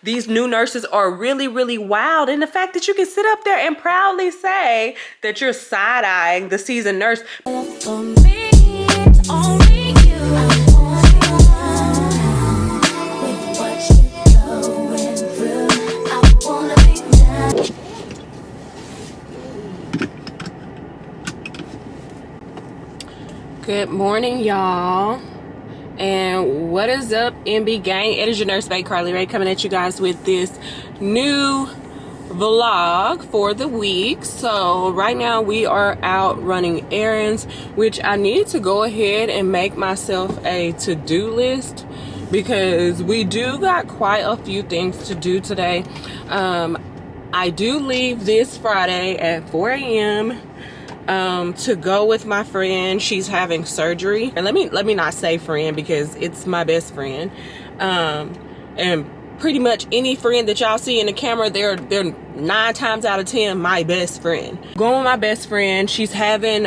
these new nurses are really, really wild. And the fact that you can sit up there and proudly say that you're side-eyeing the seasoned nurse. Good morning, y'all. And what is up, MB gang? It is your nurse babe, Carle Rae, coming at you guys with this new vlog for the week. So right now we are out running errands, which I need to go ahead and make myself a to-do list because we do got quite a few things to do today. I do leave this Friday at 4 a.m. To go with my friend. She's having surgery, and let me not say friend because it's my best friend, and pretty much any friend that y'all see in the camera, they're 9 times out of 10 my best friend. Going with my best friend. She's having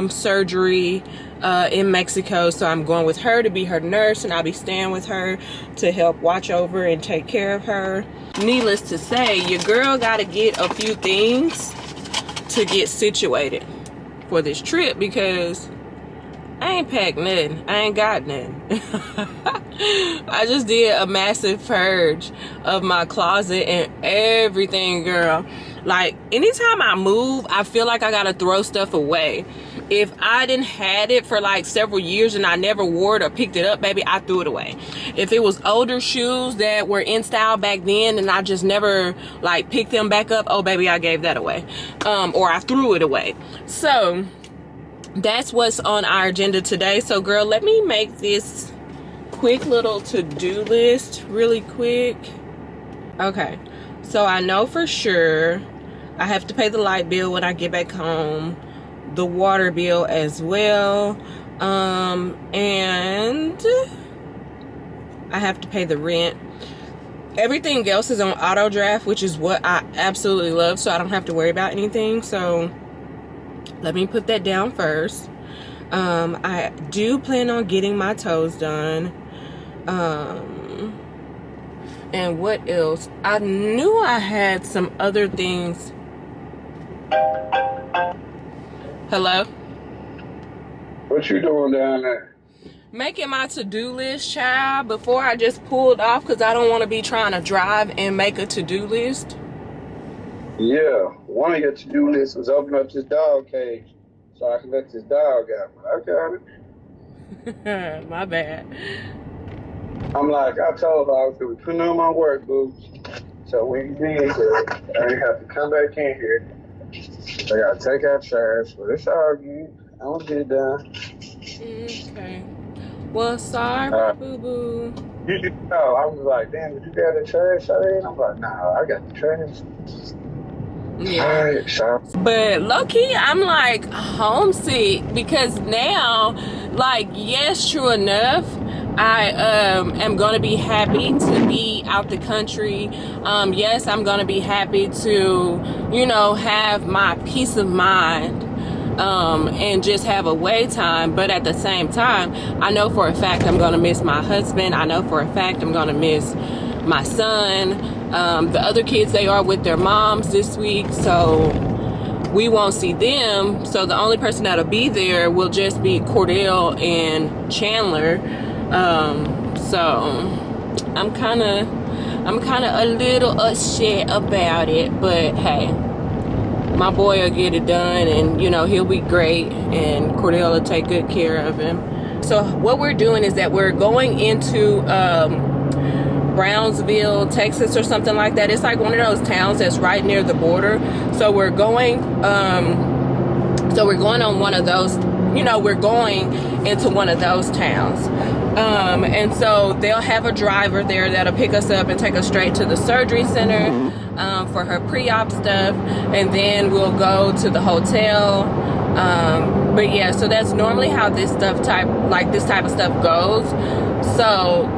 surgery in Mexico, so I'm going with her to be her nurse, and I'll be staying with her to help watch over and take care of her. Needless to say, your girl gotta get a few things to get situated for this trip because I ain't packed nothing. I ain't got nothing. I just did a massive purge of my closet and everything, girl. Like, anytime I move, I feel like I gotta throw stuff away. If I didn't had it for like several years and I never wore it or picked it up, baby, I threw it away. If it was older shoes that were in style back then and I just never like picked them back up, oh baby, I gave that away. Or I threw it away. So that's what's on our agenda today. So girl, let me make this quick little to-do list really quick. Okay, so I know for sure I have to pay the light bill when I get back home, the water bill as well, and I have to pay the rent. Everything else is on auto draft, which is what I absolutely love, so I don't have to worry about anything. So let me put that down first. I do plan on getting my toes done. And what else? I knew I had some other things. Hello? What you doing down there? Making my to-do list, child, before I just pulled off because I don't want to be trying to drive and make a to-do list. Yeah, one of your to-do lists was open up this dog cage so I can let this dog out. But I got it. My bad. I'm like, I told her I was going to be putting on my work boots so when you be in here, I didn't have to come back in here. I got to take out trash, but it's all good. I'm going to get it done. Okay. Well, sorry, boo-boo. You know, I was like, damn, did you got the trash already? And I'm like, nah, I got the trash. Yeah. All right, so. But low-key, I'm like homesick because now, like, yes, true enough, I am going to be happy to be out the country. Yes, I'm going to be happy to, you know, have my peace of mind and just have a wait time. But at the same time, I know for a fact I'm going to miss my husband. I know for a fact I'm going to miss my son. The other kids, they are with their moms this week, so we won't see them. So the only person that'll be there will just be Cordell and Chandler. So I'm kind of a little upset about it, but hey, my boy will get it done, and you know, he'll be great, and Cordell will take good care of him. So what we're doing is that we're going into Brownsville, Texas, or something like that. It's like one of those towns that's right near the border. So we're going on one of those, you know, we're going into one of those towns. And so they'll have a driver there that'll pick us up and take us straight to the surgery center for her pre-op stuff, and then we'll go to the hotel. But yeah, so that's normally how this type of stuff goes. So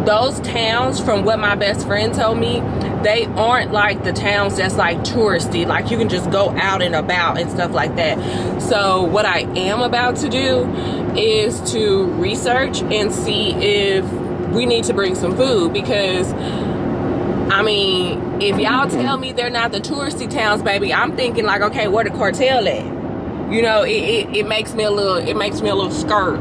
those towns, from what my best friend told me, they aren't like the towns that's like touristy, like you can just go out and about and stuff like that. So what I am about to do is to research and see if we need to bring some food, because I mean, if y'all tell me they're not the touristy towns, baby, I'm thinking like, okay, where the cartel at? You know, it makes me a little scared.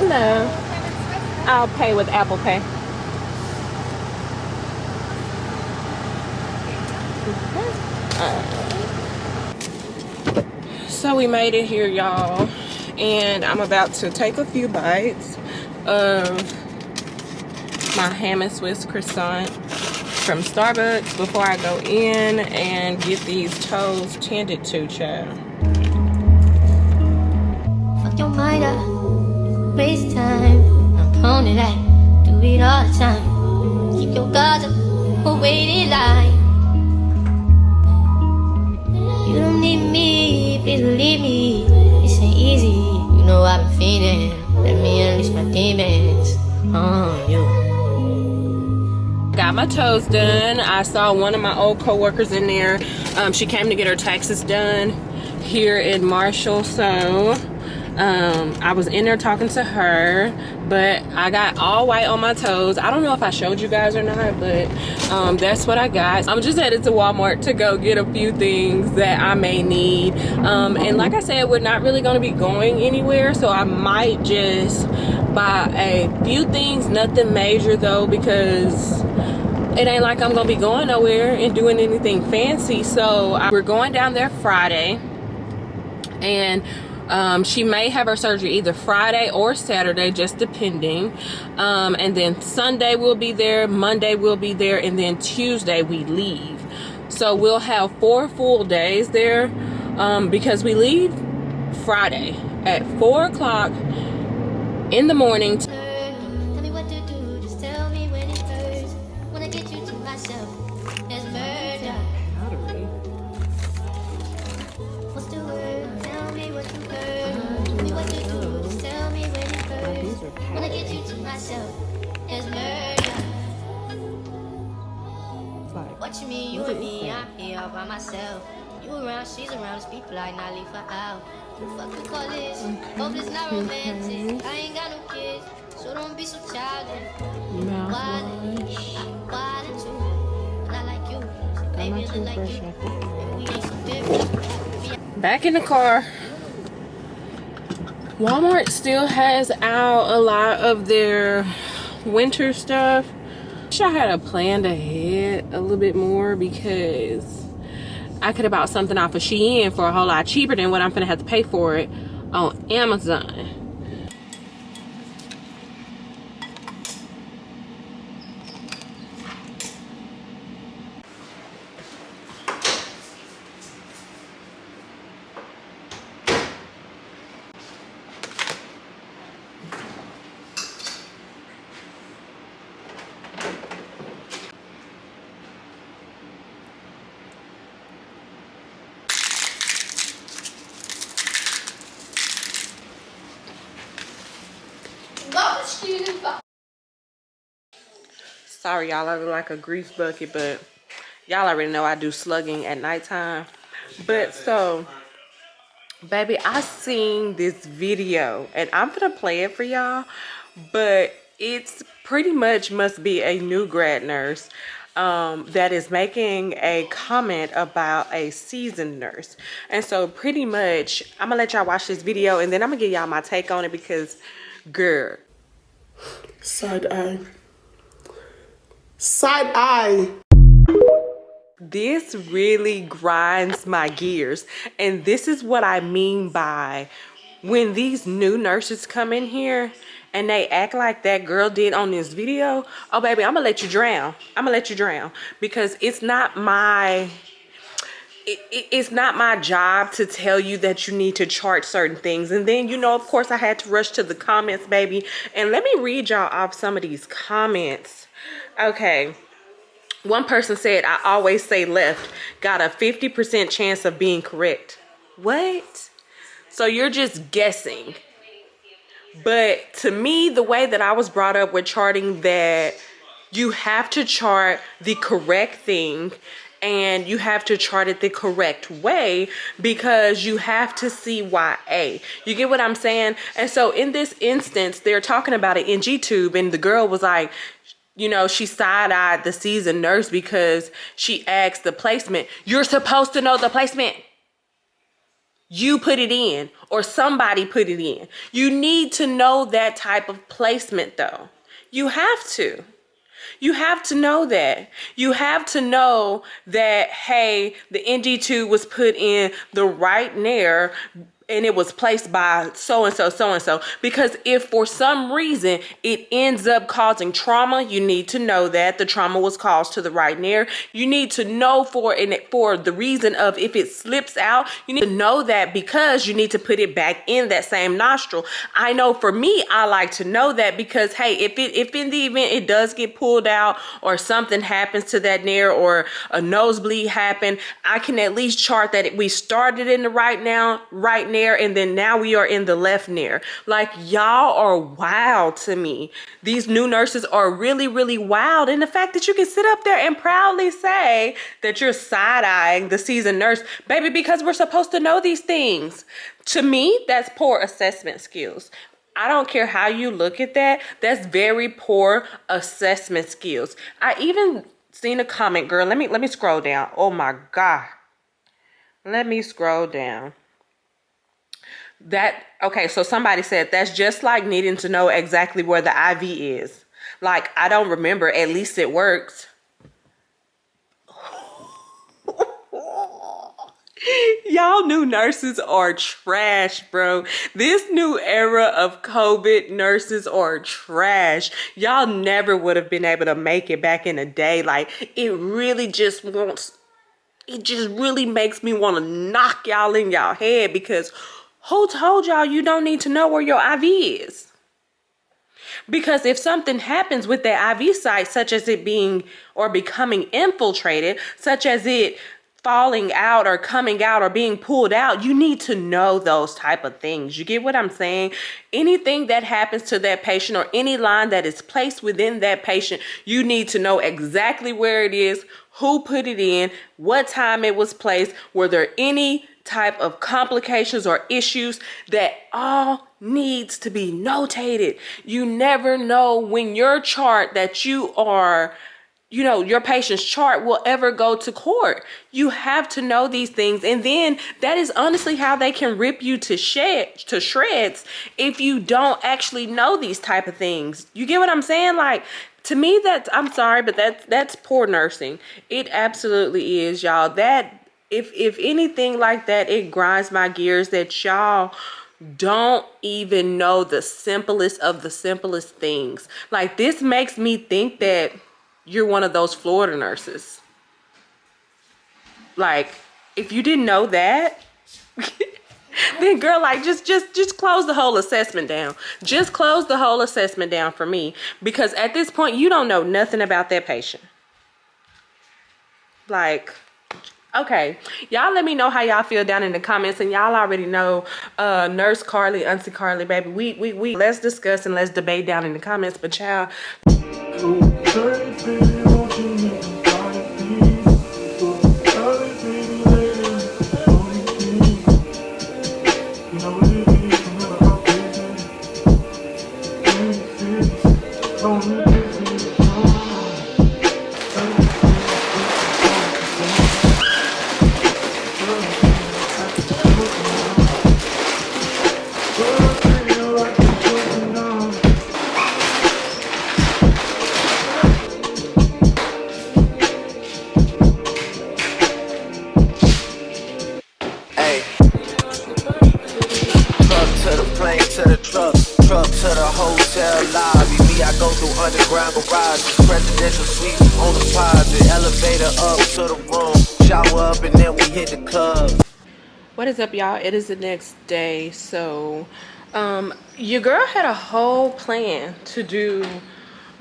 No, I'll pay with Apple Pay. So we made it here, y'all, and I'm about to take a few bites of my ham and Swiss croissant from Starbucks before I go in and get these toes tended to, child. Fuck your mind up, waste time. I'm prone to that, do it all the time. Keep your guards up, or wait in line. You don't need me, please believe me. This ain't easy, you know I've been feeding. Let me unleash my demons on you. Got my toes done. I saw one of my old co-workers in there. She came to get her taxes done here in Marshall, so I was in there talking to her, but I got all white on my toes. I don't know if I showed you guys or not, but that's what I got. I'm just headed to Walmart to go get a few things that I may need, and like I said, we're not really going to be going anywhere, so I might just buy a few things, nothing major though, because it ain't like I'm gonna be going nowhere and doing anything fancy. So we're going down there Friday, and she may have her surgery either Friday or Saturday, just depending. And then Sunday we'll be there, Monday we'll be there, and then Tuesday we leave. So we'll have 4 full days there, because we leave Friday at 4 o'clock in the morning. Tell me what to do, just tell me when it hurts. When I get you to myself, there's murder. What's the word? Tell me what you heard. Tell me what to do, just tell me when it hurts. When I get you to myself, there's murder. What you mean, you and me, I'm here all by myself. You around, she's around, there's people I not leave her out. Fuck you call this, hope it's not romantic. I ain't got no kids, so don't be so childish. Why did you? Not like you, so baby, look like you. And we ain't so different. Back in the car. Walmart still has out a lot of their winter stuff. Wish I had a planned ahead a little bit more, because I could have bought something off of Shein for a whole lot cheaper than what I'm gonna have to pay for it on Amazon. Sorry, y'all, I look like a grease bucket, but y'all already know I do slugging at nighttime. But so, baby, I seen this video, and I'm gonna play it for y'all, but it's pretty much must be a new grad nurse that is making a comment about a seasoned nurse. And so pretty much, I'm gonna let y'all watch this video, and then I'm gonna give y'all my take on it, because, girl. Side eye. Side eye. This really grinds my gears, and this is what I mean by when these new nurses come in here and they act like that girl did on this video. Oh baby, I'm gonna let you drown. I'm gonna let you drown, because it's not my it's not my job to tell you that you need to chart certain things. And then, you know, of course I had to rush to the comments, baby, and let me read y'all off some of these comments. Okay, one person said, I always say left, got a 50% chance of being correct. What? So you're just guessing. But to me, the way that I was brought up with charting, that you have to chart the correct thing, and you have to chart it the correct way because you have to see YA. You get what I'm saying? And so in this instance, they're talking about an NG tube, and the girl was like, you know, she side-eyed the seasoned nurse because she asked the placement. You're supposed to know the placement. You put it in, or somebody put it in. You need to know that type of placement though. You have to. You have to know that. You have to know that, hey, the NG2 was put in the right nair and it was placed by so-and-so, so-and-so. Because if for some reason it ends up causing trauma, you need to know that the trauma was caused to the right nair. You need to know for the reason of if it slips out, you need to know that because you need to put it back in that same nostril. I know for me, I like to know that because, hey, if in the event it does get pulled out or something happens to that nair or a nosebleed happen, I can at least chart that we started in the right nair, and then now we are in the left nair. Like, y'all are wild to me. These new nurses are really, really wild. And the fact that you can sit up there and proudly say that you're side-eyeing the seasoned nurse, baby, because we're supposed to know these things. To me, that's poor assessment skills. I don't care how you look at that. That's very poor assessment skills. I even seen a comment, girl. Let me scroll down. Oh my God. Let me scroll down. Okay, so somebody said that's just like needing to know exactly where the IV is. Like, I don't remember, at least it works. Y'all new nurses are trash, bro. This new era of COVID nurses are trash. Y'all never would have been able to make it back in the day. Like, it just really makes me want to knock y'all in y'all head because who told y'all you don't need to know where your IV is? Because if something happens with that IV site, such as it being or becoming infiltrated, such as it falling out or coming out or being pulled out, you need to know those type of things. You get what I'm saying? Anything that happens to that patient or any line that is placed within that patient, you need to know exactly where it is, who put it in, what time it was placed, were there any type of complications or issues. That all needs to be notated. You never know when your chart that you are, you know, your patient's chart will ever go to court. You have to know these things. And then that is honestly how they can rip you to shreds if you don't actually know these type of things. You get what I'm saying? Like, to me, I'm sorry, but that's poor nursing. It absolutely is, y'all. That if anything like that, it grinds my gears that y'all don't even know the simplest of the simplest things. Like, this makes me think that you're one of those Florida nurses. Like, if you didn't know that, then girl, like, just close the whole assessment down. Just close the whole assessment down for me, because at this point you don't know nothing about that patient. Like, okay, y'all let me know how y'all feel down in the comments. And y'all already know, Nurse Carly, Auntie Carly, baby, we let's discuss and let's debate down in the comments. But y'all, truck to the hotel lobby. Me, I go through underground garages, presidential suite on the closet, elevator up to the room, shower up, and then we hit the club. what is up, y'all? It is the next day. So your girl had a whole plan to do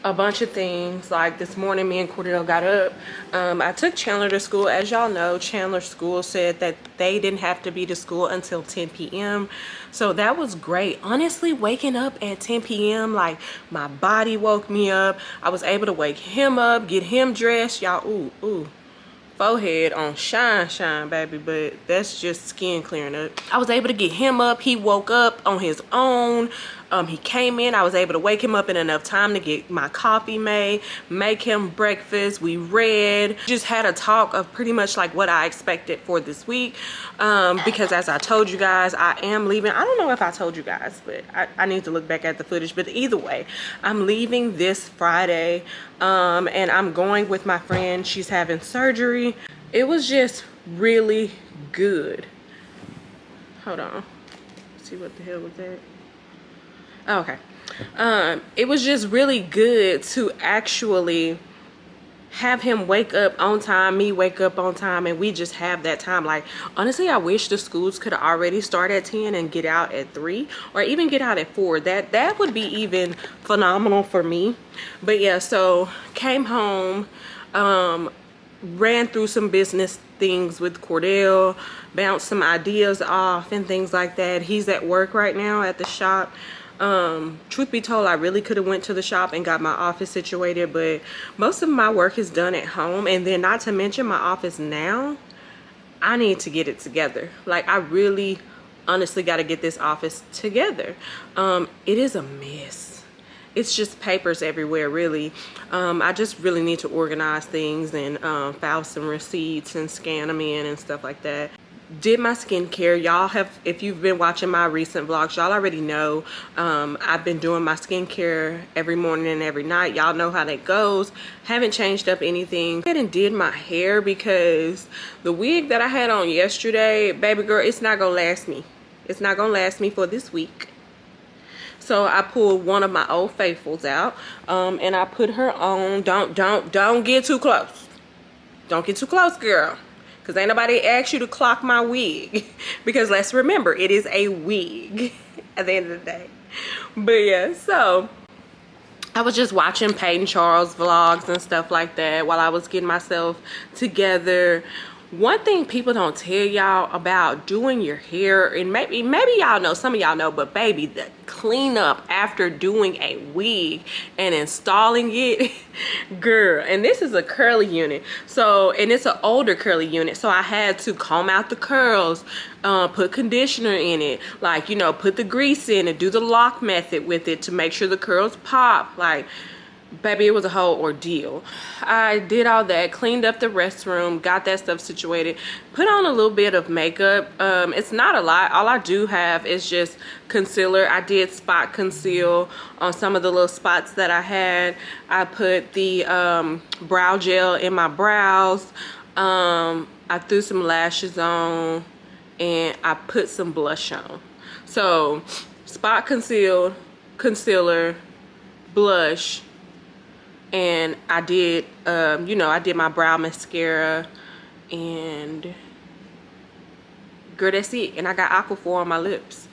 a bunch of things. Like, this morning, me and Cordell got up. I took Chandler to school. As y'all know, Chandler's school said that they didn't have to be to school until 10 p.m. So that was great. Honestly, waking up at 10 p.m., like, my body woke me up. I was able to wake him up, get him dressed. Y'all, ooh. forehead on shine, baby, but that's just skin clearing up. I was able to get him up. He woke up on his own. He came in. I was able to wake him up in enough time to get my coffee made, make him breakfast. We read, just had a talk of pretty much like what I expected for this week, because as I told you guys, I am leaving. I don't know if I told you guys, but I need to look back at the footage. But either way, I'm leaving this Friday, and I'm going with my friend. She's having surgery. It was just really good. Hold on. Let's see what the hell was that? Oh, okay. It was just really good to actually have him wake up on time, me wake up on time, and we just have that time. Like, honestly, I wish the schools could already start at 10 and get out at 3, or even get out at 4. That would be even phenomenal for me. But yeah, so came home, ran through some business things with Cordell, bounced some ideas off and things like that. He's at work right now at the shop. Truth be told, I really could have went to the shop and got my office situated, but most of my work is done at home. And then not to mention my office now, I need to get it together. Like, I really honestly got to get this office together. It is a mess. It's just papers everywhere, really. I just really need to organize things and file some receipts and scan them in and stuff like that. Did my skincare. Y'all have, if you've been watching my recent vlogs, y'all already know I've been doing my skincare every morning and every night. Y'all know how that goes. Haven't changed up anything. I and did my hair because the wig that I had on yesterday, baby girl, it's not gonna last me. It's not gonna last me for this week. So I pulled one of my old faithfuls out, and I put her on. Don't get too close. Don't get too close, girl. Because ain't nobody asked you to clock my wig. Because let's remember, it is a wig at the end of the day. But yeah, so I was just watching Peyton Charles vlogs and stuff like that while I was getting myself together. One thing people don't tell y'all about doing your hair, and maybe y'all know, some of y'all know, but baby, the cleanup after doing a wig and installing it, girl. And this is a curly unit, so, and it's an older curly unit, so I had to comb out the curls, put conditioner in it, like, you know, put the grease in it, do the lock method with it to make sure the curls pop. Like, baby, it was a whole ordeal. I did all that, cleaned up the restroom, got that stuff situated, put on a little bit of makeup. It's not a lot. All I do have is just concealer. I did spot conceal on some of the little spots that I had. I put the brow gel in my brows. I threw some lashes on, and I put some blush on. So spot concealed, concealer, blush, and I did, you know, I did my brow mascara, and girl, that's it. And I got Aquaphor on my lips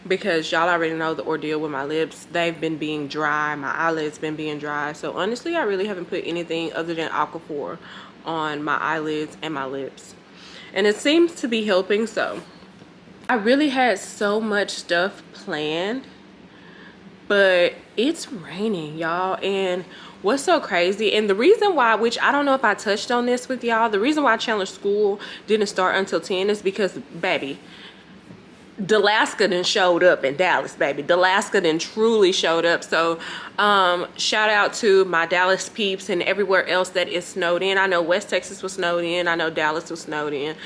because y'all already know the ordeal with my lips. They've been being dry. My eyelids been being dry. So honestly, I really haven't put anything other than Aquaphor on my eyelids and my lips. And it seems to be helping. So I really had so much stuff planned, but it's raining, y'all. And what's so crazy, and the reason why, which I don't know if I touched on this with y'all, the reason why Chandler school didn't start until 10 is because, baby, Dalaska done showed up in Dallas, baby. Dalaska done truly showed up. So shout out to my Dallas peeps and everywhere else that is snowed in. I know West Texas was snowed in. I know Dallas was snowed in.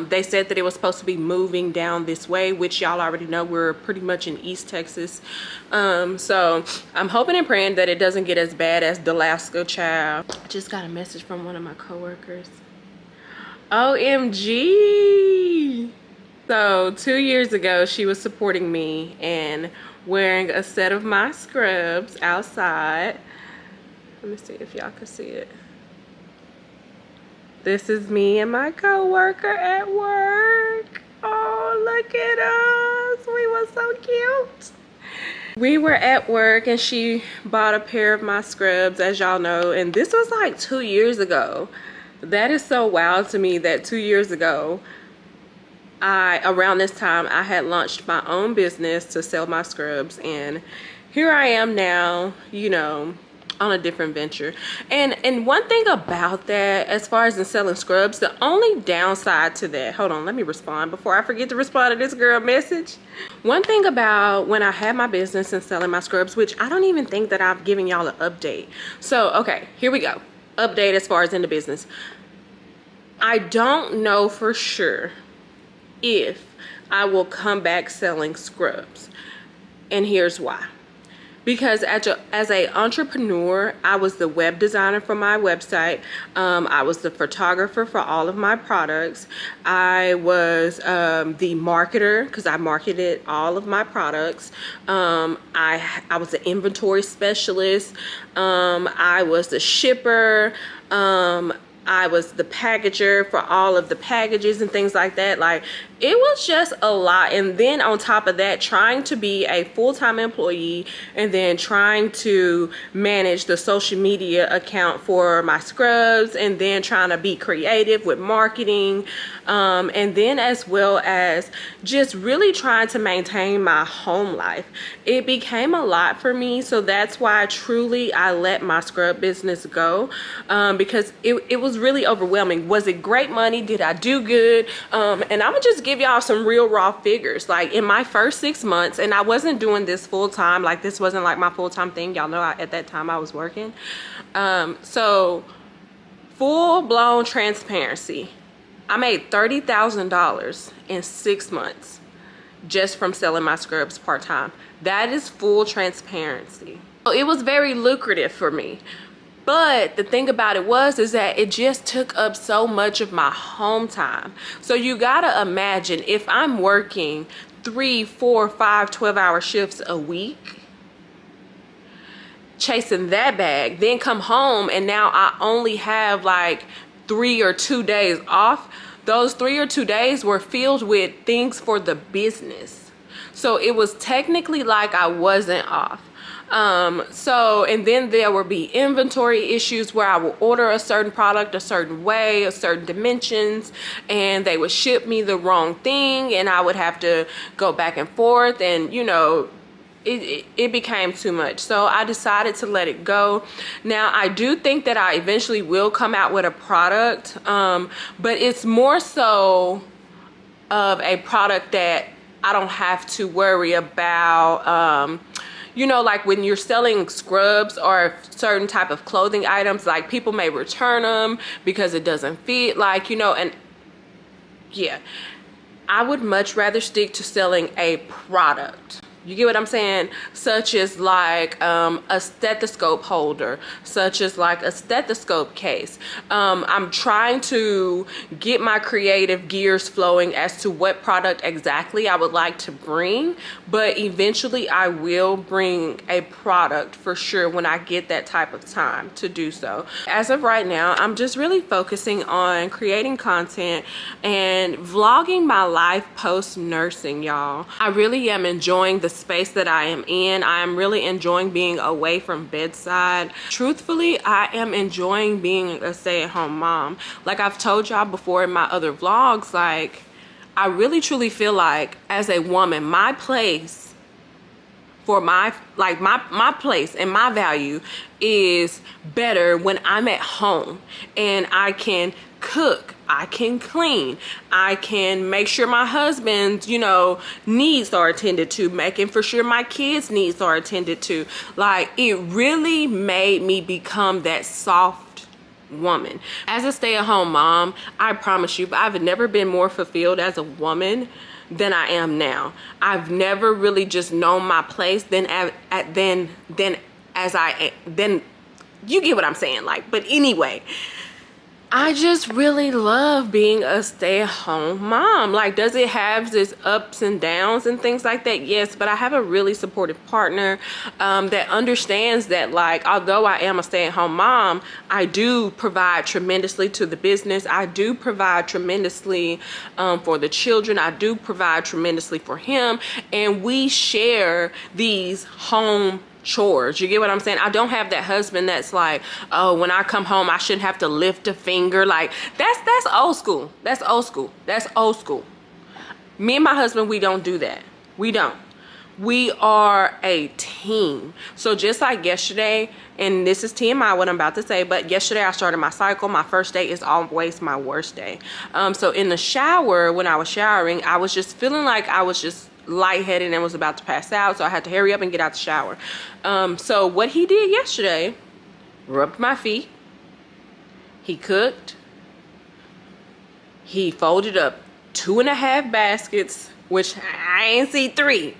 They said that it was supposed to be moving down this way, which y'all already know we're pretty much in East Texas. So I'm hoping and praying that it doesn't get as bad as Dalaska, child. I just got a message from one of my coworkers. OMG. So 2 years ago, she was supporting me and wearing a set of my scrubs outside. Let me see if y'all can see it. This is me and my coworker at work. Oh, look at us. We were so cute. We were at work and she bought a pair of my scrubs, as y'all know, and this was like 2 years ago. That is so wild to me that 2 years ago, around this time, I had launched my own business to sell my scrubs, and here I am now, you know, on a different venture. And one thing about that, as far as in selling scrubs, the only downside to that, hold on, let me respond before I forget to respond to this girl message. One thing about when I had my business and selling my scrubs, which I don't even think that I've given y'all an update. So okay, here we go. Update as far as in the business. I don't know for sure if I will come back selling scrubs, and here's why. Because as a entrepreneur, I was the web designer for my website. I was the photographer for all of my products. I was the marketer because I marketed all of my products. I was the inventory specialist. I was the shipper. I was the packager for all of the packages and things like that. Like, it was just a lot. And then on top of that, trying to be a full-time employee and then trying to manage the social media account for my scrubs, and then trying to be creative with marketing, and then as well as just really trying to maintain my home life. It became a lot for me. So that's why truly I let my scrub business go, because it was really overwhelming. Was it great money? Did I do good? And I'm gonna just give y'all some real raw figures. Like, in my first 6 months, and I wasn't doing this full time, like this wasn't like my full-time thing, y'all know, at that time I was working. So full-blown transparency, I made $30,000 in 6 months just from selling my scrubs part-time. That is full transparency. So it was very lucrative for me. But the thing about it is that it just took up so much of my home time. So you gotta imagine, if I'm working 3, 4, 5, 12-hour shifts a week, chasing that bag, then come home and now I only have like 3 or 2 days off. Those 3 or 2 days were filled with things for the business. So it was technically like I wasn't off. And then there would be inventory issues where I will order a certain product a certain way, a certain dimensions, and they would ship me the wrong thing, and I would have to go back and forth, and you know, it became too much. So I decided to let it go. Now, I do think that I eventually will come out with a product, but it's more so of a product that I don't have to worry about, you know, like when you're selling scrubs or certain type of clothing items, like people may return them because it doesn't fit, like, you know, and yeah, I would much rather stick to selling a product. You get what I'm saying? Such as like a stethoscope holder, such as like a stethoscope case. I'm trying to get my creative gears flowing as to what product exactly I would like to bring, but eventually I will bring a product for sure when I get that type of time to do so. As of right now, I'm just really focusing on creating content and vlogging my life post nursing, y'all. I really am enjoying the space that I am in. I am really enjoying being away from bedside. Truthfully, I am enjoying being a stay-at-home mom. Like I've told y'all before in my other vlogs, like I really truly feel like as a woman, my place for my place and my value is better when I'm at home and I can cook, I can clean, I can make sure my husband's, you know, needs are attended to, making for sure my kids' needs are attended to. Like, it really made me become that soft woman. As a stay-at-home mom, I promise you, I've never been more fulfilled as a woman than I am now. I've never really just known my place then you get what I'm saying, like, but anyway, I just really love being a stay-at-home mom. Like, does it have its ups and downs and things like that? Yes, but I have a really supportive partner that understands that, like, although I am a stay-at-home mom, I do provide tremendously to the business. I do provide tremendously for the children. I do provide tremendously for him, and we share these home chores. You get what I'm saying? I don't have that husband that's like, oh, when I come home I shouldn't have to lift a finger. Like, that's old school. That's old school. That's old school. Me and my husband, we don't do that. We don't. we are a team. So just like yesterday, and this is TMI what I'm about to say, but yesterday I started my cycle. My first day is always my worst day. So in the shower, when I was showering, I was just feeling like I was just lightheaded and was about to pass out, so I had to hurry up and get out the shower. So what he did yesterday, rubbed my feet, he cooked, he folded up 2.5 baskets, which I ain't see 3,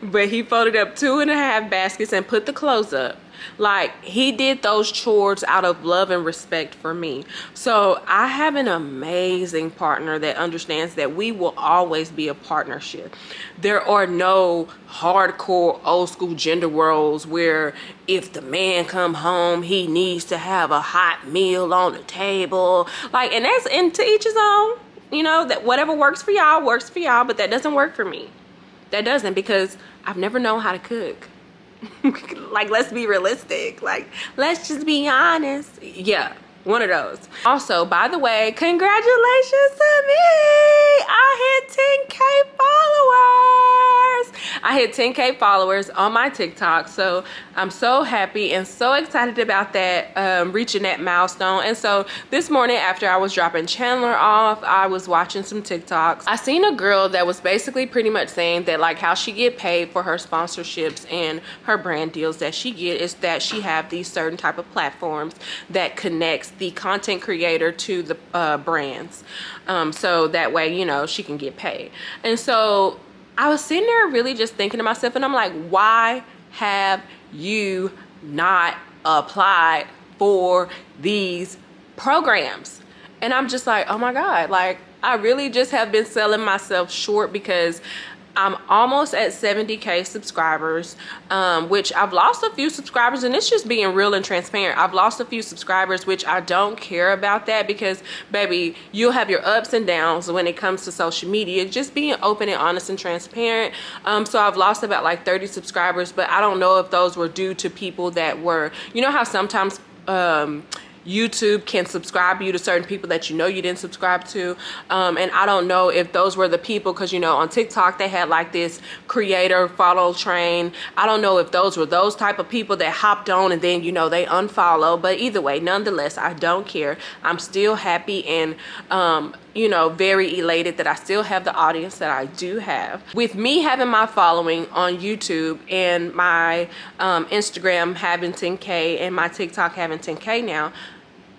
but he folded up 2.5 baskets and put the clothes up. Like, he did those chores out of love and respect for me. So I have an amazing partner that understands that we will always be a partnership. There are no hardcore old school gender roles where if the man come home, he needs to have a hot meal on the table. Like, and to each his own. You know, that whatever works for y'all works for y'all, but that doesn't work for me. That doesn't, because I've never known how to cook. Like, let's be realistic. Like, let's just be honest. Yeah, one of those. Also, by the way, congratulations to me. I hit 10K followers. I hit 10K followers on my TikTok. So I'm so happy and so excited about that, reaching that milestone. And so this morning, after I was dropping Chandler off, I was watching some TikToks. I seen a girl that was basically pretty much saying that, like, how she get paid for her sponsorships and her brand deals that she get is that she have these certain type of platforms that connects the content creator to the brands. So that way, you know, she can get paid. And so I was sitting there really just thinking to myself, and I'm like, why have you not applied for these programs? And I'm just like, oh my God, like, I really just have been selling myself short, because I'm almost at 70K subscribers, which I've lost a few subscribers, and it's just being real and transparent. I've lost a few subscribers, which I don't care about that, because baby, you'll have your ups and downs when it comes to social media, just being open and honest and transparent. So I've lost about like 30 subscribers, but I don't know if those were due to people that were, you know how sometimes YouTube can subscribe you to certain people that you know you didn't subscribe to, and I don't know if those were the people, because you know on TikTok they had like this creator follow train. I don't know if those were those type of people that hopped on and then, you know, they unfollow. But either way, nonetheless, I don't care. I'm still happy and you know, very elated that I still have the audience that I do have. With me having my following on YouTube and my Instagram having 10K and my TikTok having 10K now,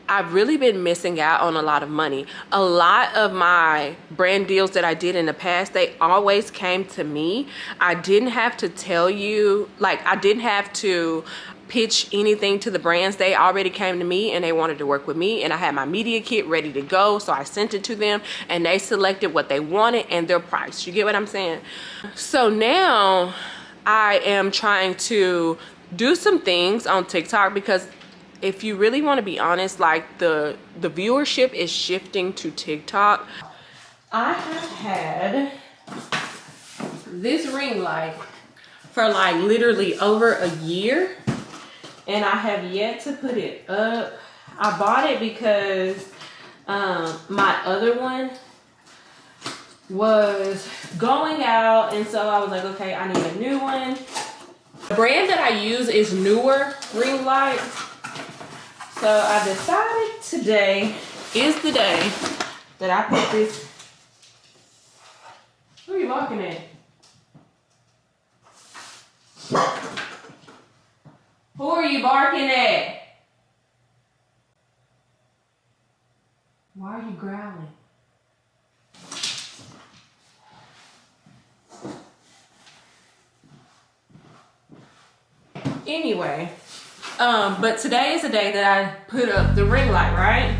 I've really been missing out on a lot of money. A lot of my brand deals that I did in the past, they always came to me. I didn't have to tell you, like, I didn't have to pitch anything to the brands. They already came to me and they wanted to work with me, and I had my media kit ready to go, so I sent it to them and they selected what they wanted and their price. You get what I'm saying? So now I am trying to do some things on TikTok, because if you really want to be honest, like the viewership is shifting to TikTok. I have had this ring light for like literally over a year, and I have yet to put it up. I bought it because my other one was going out, and so I was like, okay, I need a new one. The brand that I use is Newer ring light. So I decided today is the day that I put this. Who are you walking at? Who are you barking at? Why are you growling? Anyway, but today is the day that I put up the ring light, right?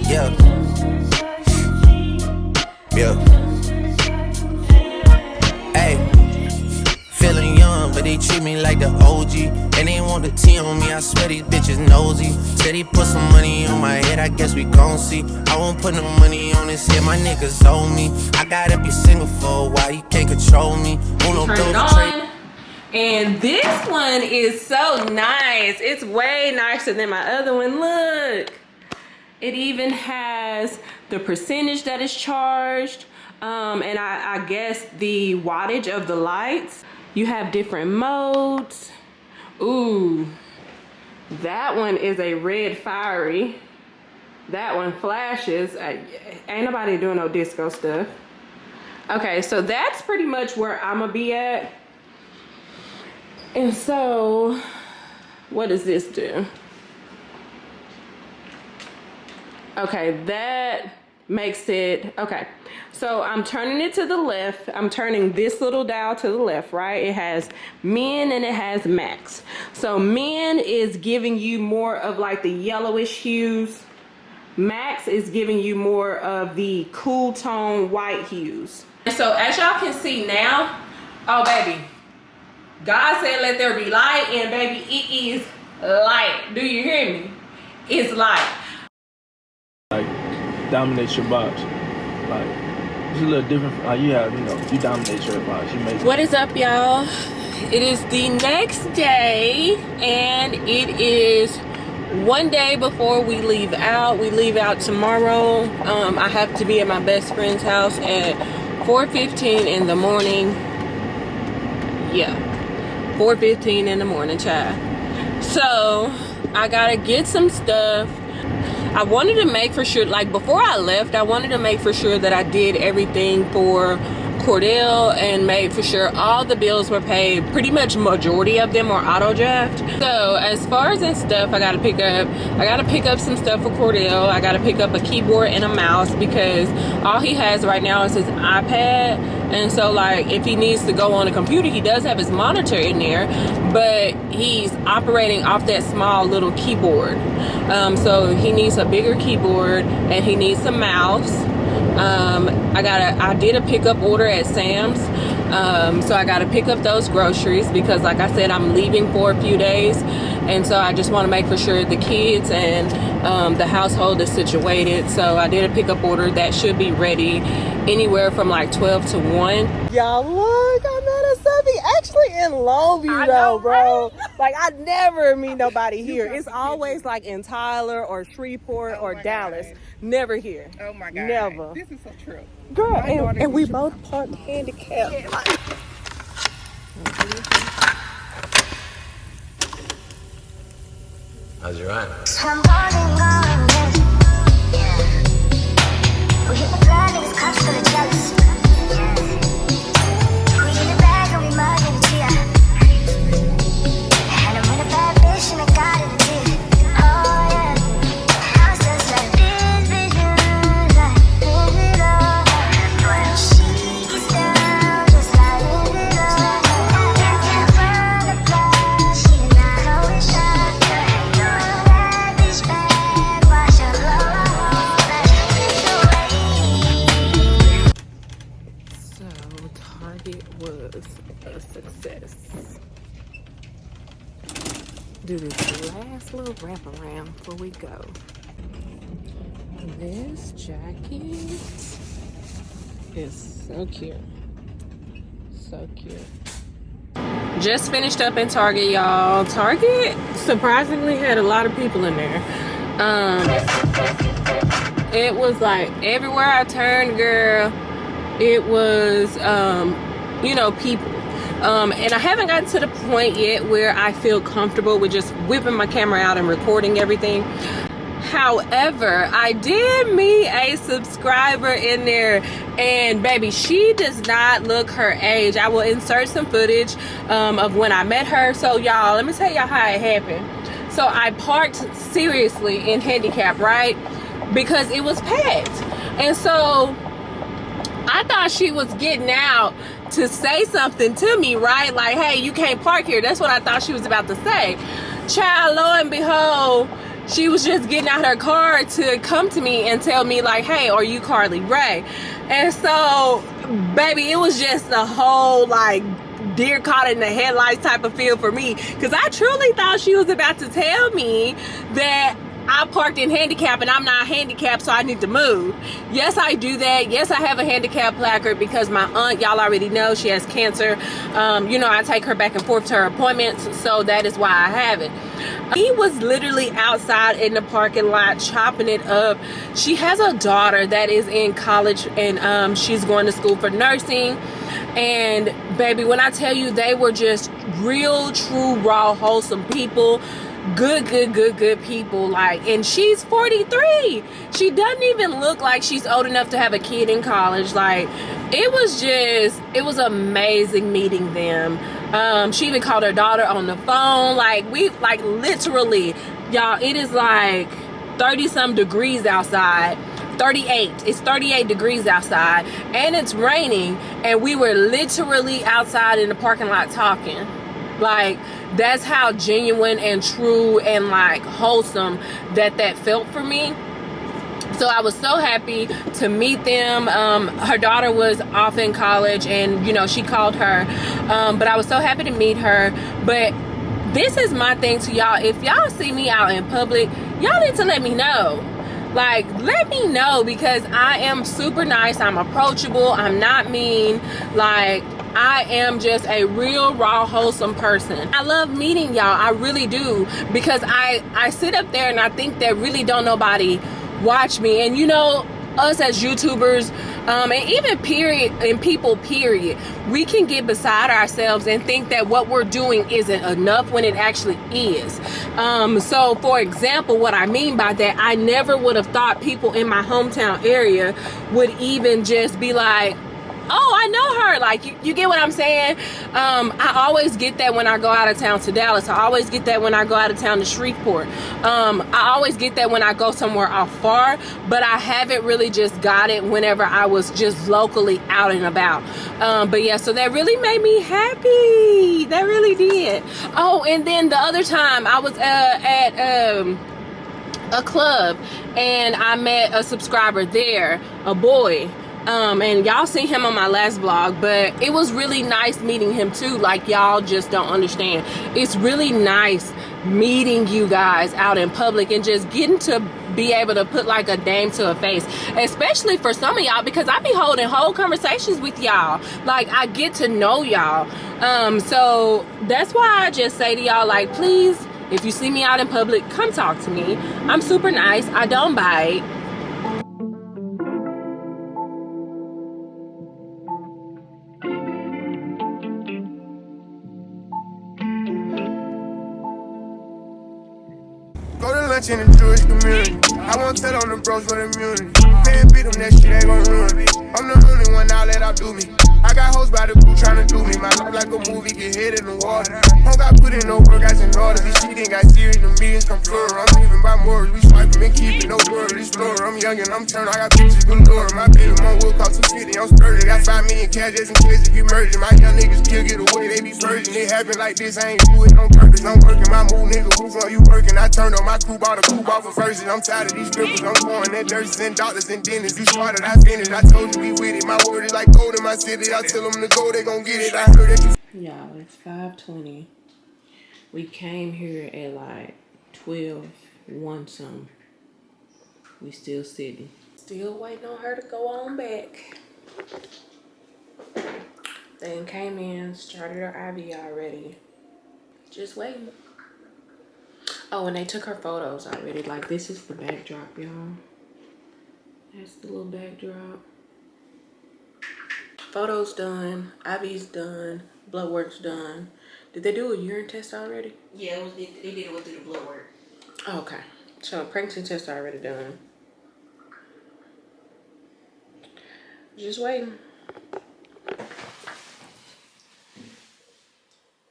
Yeah. Yeah. Hey, feeling young, but they treat me like the OG. And they want the T on me, I swear these bitches nosy. Said he put some money on my head, I guess we gon' see. I won't put no money on his head, my niggas owe me. I gotta be single for a while, you can't control me. Turn it on. And this one is so nice. It's way nicer than my other one. Look. It even has the percentage that is charged, and I guess the wattage of the lights. You have different modes. Ooh, that one is a red fiery. That one flashes. Ain't nobody doing no disco stuff. Okay, so that's pretty much where I'm gonna be at. And so, what does this do? Okay, that makes it, okay. So I'm turning it to the left. I'm turning this little dial to the left, right? It has min and it has max. So min is giving you more of like the yellowish hues. Max is giving you more of the cool tone white hues. And so as y'all can see now, oh baby, God said let there be light, and baby, it is light. Do you hear me? It's light. Like dominate your box. Like it's a little different. Like you have, you know, you dominate your box. You make. What is up, y'all? It is the next day, and it is one day before we leave out. We leave out tomorrow. I have to be at my best friend's house at 4:15 in the morning. Yeah, 4:15 in the morning, child. So I gotta get some stuff. I wanted to make for sure, like before I left, I wanted to make for sure that I did everything for Cordell and made for sure all the bills were paid. Pretty much majority of them are auto draft. So as far as that stuff, I gotta pick up some stuff for Cordell. I gotta pick up a keyboard and a mouse because all he has right now is his iPad. And so like if he needs to go on a computer, he does have his monitor in there, but he's operating off that small little keyboard. So he needs a bigger keyboard and he needs a mouse. I did a pickup order at Sam's. So I gotta pick up those groceries because like I said, I'm leaving for a few days. And so I just want to make for sure the kids and the household is situated. So I did a pickup order that should be ready anywhere from like 12 to 1. Y'all look, I met a subby actually in Longview though, bro. Right? Like I never meet nobody here. It's always like in Tyler or Shreveport or Dallas. God. Never here. Oh my God. Never. This is so true. Girl, and we both parked handicapped. Yeah. How's your ride? We hit the blood and it's cops full of jealous. We in the bag and we mud in the tear. And I'm in a bad bitch and I got it in the tear. Oh yeah. House just like this, vision like live it up. When she gets down, just like live it up. Can't run the block, she did not hold it shot. You know that bitch bad, watch her blow my whole life. So Target was a success. Do this last little wraparound before we go. This jacket is so cute. So cute. Just finished up in Target, y'all. Target surprisingly had a lot of people in there. It was like everywhere I turned, girl, it was you know, people. And I haven't gotten to the point yet where I feel comfortable with just whipping my camera out and recording everything. However, I did meet a subscriber in there, and baby, she does not look her age. I will insert some footage of when I met her. So y'all, let me tell y'all how it happened. So I parked seriously in handicap, right? Because it was packed. And so I thought she was getting out to say something to me, right? Like, hey, you can't park here. That's what I thought she was about to say. Child, lo and behold, she was just getting out her car to come to me and tell me like, hey, are you Carle Rae? And so, baby, it was just a whole like deer caught in the headlights type of feel for me, because I truly thought she was about to tell me that I parked in handicap and I'm not handicapped, so I need to move. Yes, I do that. Yes, I have a handicap placard because my aunt, y'all already know, she has cancer. You know, I take her back and forth to her appointments, so that is why I have it. He was literally outside in the parking lot chopping it up. She has a daughter that is in college, and she's going to school for nursing. And baby, when I tell you, they were just real, true, raw, wholesome people. Good people. Like, and she's 43. She doesn't even look like she's old enough to have a kid in college. Like, it was amazing meeting them. She even called her daughter on the phone. Like, we, like, literally, y'all, it is like 30 some degrees outside. 38. It's 38 degrees outside, and it's raining, and we were literally outside in the parking lot talking. Like, that's how genuine and true and like wholesome that felt for me. So I was so happy to meet them. Her daughter was off in college, and you know, she called her, but I was so happy to meet her. But this is my thing to y'all: if y'all see me out in public, y'all need to let me know. Like, let me know, because I am super nice, I'm approachable, I'm not mean. Like, I am just a real, raw, wholesome person. I love meeting y'all, I really do, because I sit up there and I think that really don't nobody watch me. And you know, us as YouTubers, and even people, we can get beside ourselves and think that what we're doing isn't enough when it actually is. So for example, what I mean by that, I never would have thought people in my hometown area would even just be like, oh, I know her. Like, you get what I'm saying? I always get that when I go out of town to Dallas. I always get that when I go out of town to Shreveport. I always get that when I go somewhere off far, but I haven't really just got it whenever I was just locally out and about. But yeah, so that really made me happy. That really did. Oh, and then the other time I was at a club, and I met a subscriber there, a boy. And y'all seen him on my last vlog, but it was really nice meeting him too. Like, y'all just don't understand. It's really nice meeting you guys out in public and just getting to be able to put like a name to a face, especially for some of y'all, because I be holding whole conversations with y'all. Like, I get to know y'all. So that's why I just say to y'all, like, please, if you see me out in public, come talk to me. I'm super nice. I don't bite. In the Jewish community, I won't tell on the bros for the immunity. Can't beat them, that shit ain't gon' ruin me. I'm the only one now let outdo me. I got hoes by the crew tryna do me. My life like a movie, get hit in the water. Home got put in no work, I in order. This shit ain't got serious, the meetings come plural. I'm leaving by morals, we swiping and keeping no word. This floor, I'm young and I'm turned, I got pictures galore. My baby mom will cost 250, I'm sturdy. Got 5 million cash, just in case it get murdered. My young niggas still get away, they be virgin. It happen like this, I ain't do it on purpose. I'm working my move, nigga, who for you working? I turned on my crew, bought a coupe off of verses. I'm tired of these strippers, I'm going at nurses and doctors and dentists. You started, I finished, I told you we with it. My word is like gold in my city, I tell them to go, they gon' get it. I heard that you. Y'all, it's 5:20. We came here at like 12:01 something. We still sitting. Still waiting on her to go on back. Then came in, started her IV already. Just waiting. Oh, and they took her photos already. Like, this is the backdrop, y'all. That's the little backdrop. Photos done, IV's done, blood work's done. Did they do a urine test already? Yeah, they did it with the blood work. Oh, okay. So pregnancy test already done. Just waiting.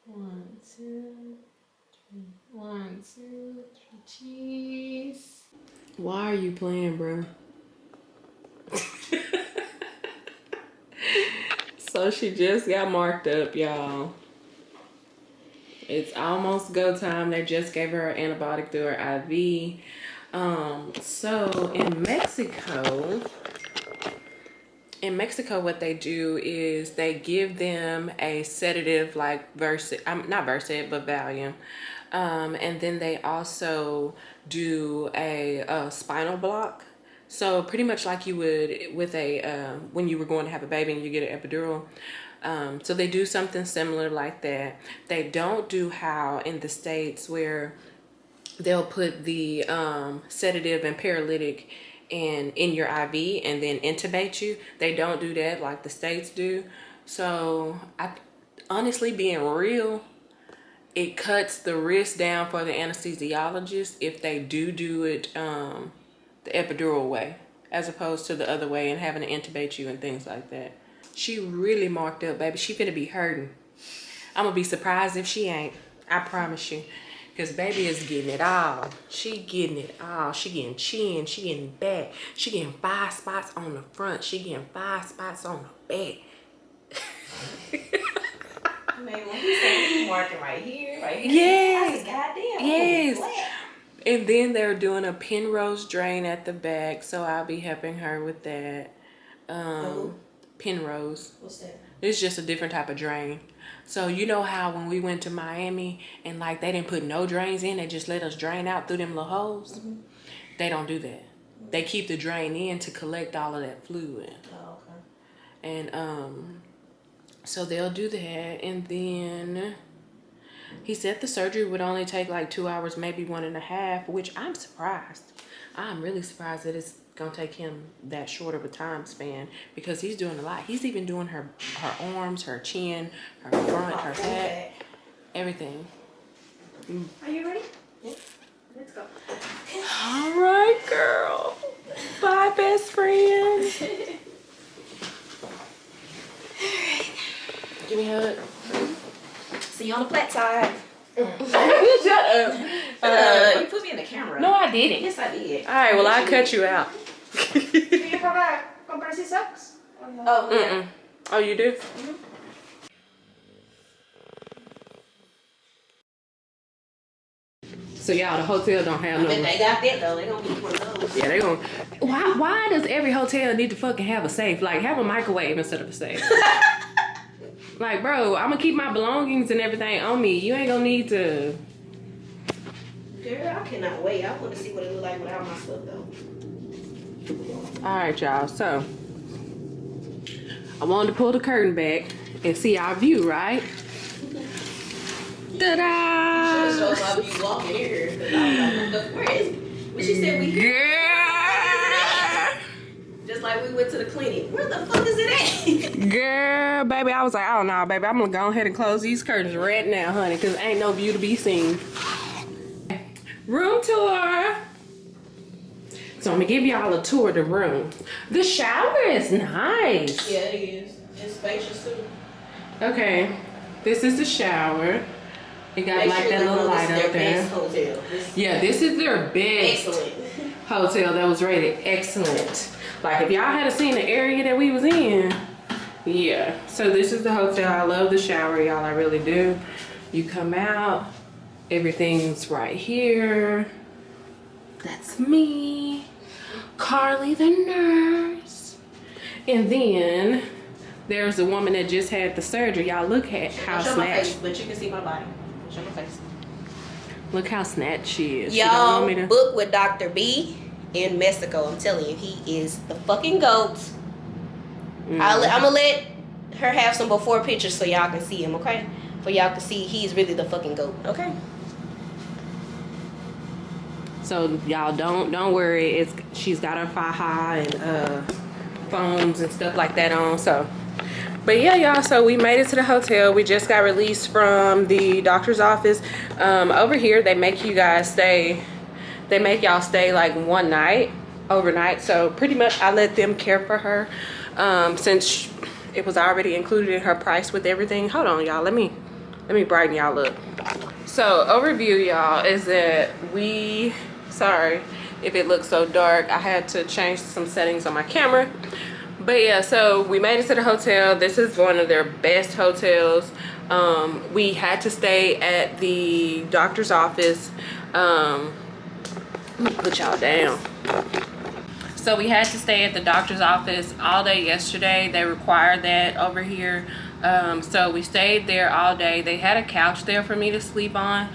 1, 2, 3. 1, 2, 3, cheese. Why are you playing, bro? So she just got marked up, y'all. It's almost go time. They just gave her an antibiotic through her IV. So in Mexico, what they do is they give them a sedative like not Versed, but Valium. And then they also do a spinal block. So pretty much like you would with a when you were going to have a baby and you get an epidural. So they do something similar like that. They don't do how in the States where they'll put the sedative and paralytic in your IV and then intubate you. They don't do that like the States do. So honestly, being real, it cuts the risk down for the anesthesiologist if they do it the epidural way, as opposed to the other way and having to intubate you and things like that. She really marked up, baby. She finna be hurting. I'm gonna be surprised if she ain't. I promise you. Because baby is getting it all. She getting it all. She getting chin. She getting back. She getting 5 spots on the front. She getting 5 spots on the back. Man, when he said he marking right here, Yes. I said, goddamn. Yes. And then they're doing a Penrose drain at the back, so I'll be helping her with that. Penrose. What's that? It's just a different type of drain. So you know how when we went to Miami and like they didn't put no drains in, they just let us drain out through them little holes? Mm-hmm. They don't do that. They keep the drain in to collect all of that fluid. Oh, okay. And so they'll do that, and then he said the surgery would only take like 2 hours, maybe 1.5, which I'm surprised. I'm really surprised that it's gonna take him that short of a time span because he's doing a lot. He's even doing her arms, her chin, her front, her back, everything. Are you ready? Yeah. Let's go. All right, girl. Bye, best friend. Give me a hug. See you on the flat side. Shut up. You put me in the camera. No, I didn't. Yes, I did. All right, well, I'll cut you out. Do you comprar esses socks? Oh, yeah. Oh, you do? Mm-hmm. So y'all, the hotel don't have no. I bet they got that though. They gonna be one of those. Yeah, they gonna. Why does every hotel need to fucking have a safe? Like, have a microwave instead of a safe. Like, bro, I'm gonna keep my belongings and everything on me. You ain't gonna need to. Girl, I cannot wait. I want to see what it look like without my stuff though. All right, y'all. So I wanted to pull the curtain back and see our view, right? Ta-da! Should have showed my view walking here. Cause I was like, where is it? When she said we here. Girl! Just like we went to the clinic. Where the fuck is it at? Girl, baby, I was like, oh no, baby, I'm gonna go ahead and close these curtains right now, honey, because ain't no view to be seen. Room tour. So I'm gonna give y'all a tour of the room. The shower is nice. Yeah, it is. It's spacious too. Okay, this is the shower. It got Make like sure that they little know light this is up their there. best hotel. Yeah, this is their best Excellent. hotel that was rated excellent. Like if y'all had seen the area that we was in, yeah. So this is the hotel. I love the shower, y'all. I really do. You come out, everything's right here. That's me, Carly the nurse. And then there's a woman that just had the surgery. Y'all look at how Show my face, snatched. but you can see my body. Show my face. Look how snatched she is. She don't want Y'all me to- book with Dr. B in Mexico. I'm telling you, he is the fucking GOAT. I'm gonna let her have some before pictures so y'all can see him, okay? For y'all can see he's really the fucking GOAT, okay? So y'all don't worry. She's got her faja and phones and stuff like that on. So, but yeah, y'all. So we made it to the hotel. We just got released from the doctor's office. Over here, they make you guys stay. They make y'all stay like one night, overnight. So pretty much, I let them care for her since it was already included in her price with everything. Hold on, y'all. Let me brighten y'all up. So overview, y'all, is that we. Sorry if it looks so dark. I had to change some settings on my camera. But yeah, so we made it to the hotel. This is one of their best hotels. We had to stay at the doctor's office. Let me put y'all down. So we had to stay at the doctor's office all day yesterday. They required that over here. So we stayed there all day. They had a couch there for me to sleep on.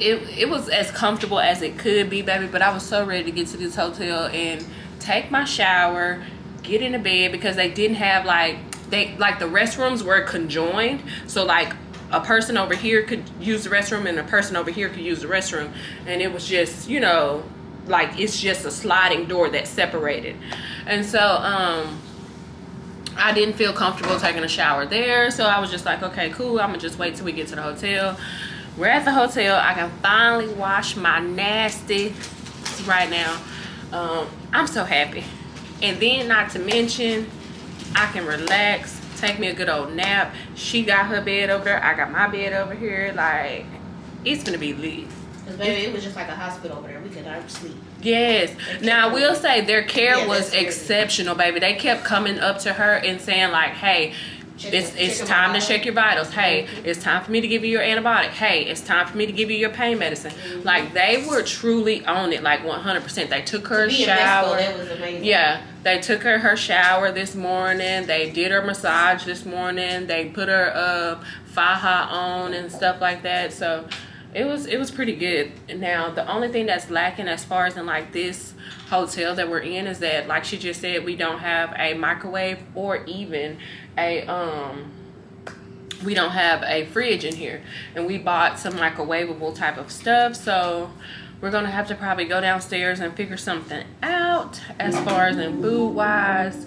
it was as comfortable as it could be, baby. But I was so ready to get to this hotel and take my shower, get into bed, because they didn't have the restrooms were conjoined, so like a person over here could use the restroom and a person over here could use the restroom, and it was just, you know, like it's just a sliding door that separated. And so I didn't feel comfortable taking a shower there, so I was just like, okay, cool, I'm gonna just wait till we get to the hotel. We're at the hotel. I can finally wash my nasty right now. I'm so happy. And then, not to mention, I can relax, take me a good old nap. She got her bed over there, I got my bed over here. Like, it's gonna be lit. Cause baby, it was just like a hospital over there. We could not sleep. Yes. Now I will say their care was exceptional, baby. They kept coming up to her and saying like, hey, it's time to check your vitals. Hey, it's time for me to give you your antibiotic. Hey, it's time for me to give you your pain medicine. Like, they were truly on it, like 100%. They took her shower. That was amazing. Yeah, they took her shower this morning. They did her massage this morning. They put her faja on and stuff like that. So it was pretty good. Now the only thing that's lacking as far as in like this hotel that we're in is that, like she just said, we don't have a microwave or even a we don't have a fridge in here, and we bought some microwavable type of stuff, so we're gonna have to probably go downstairs and figure something out as far as in food wise.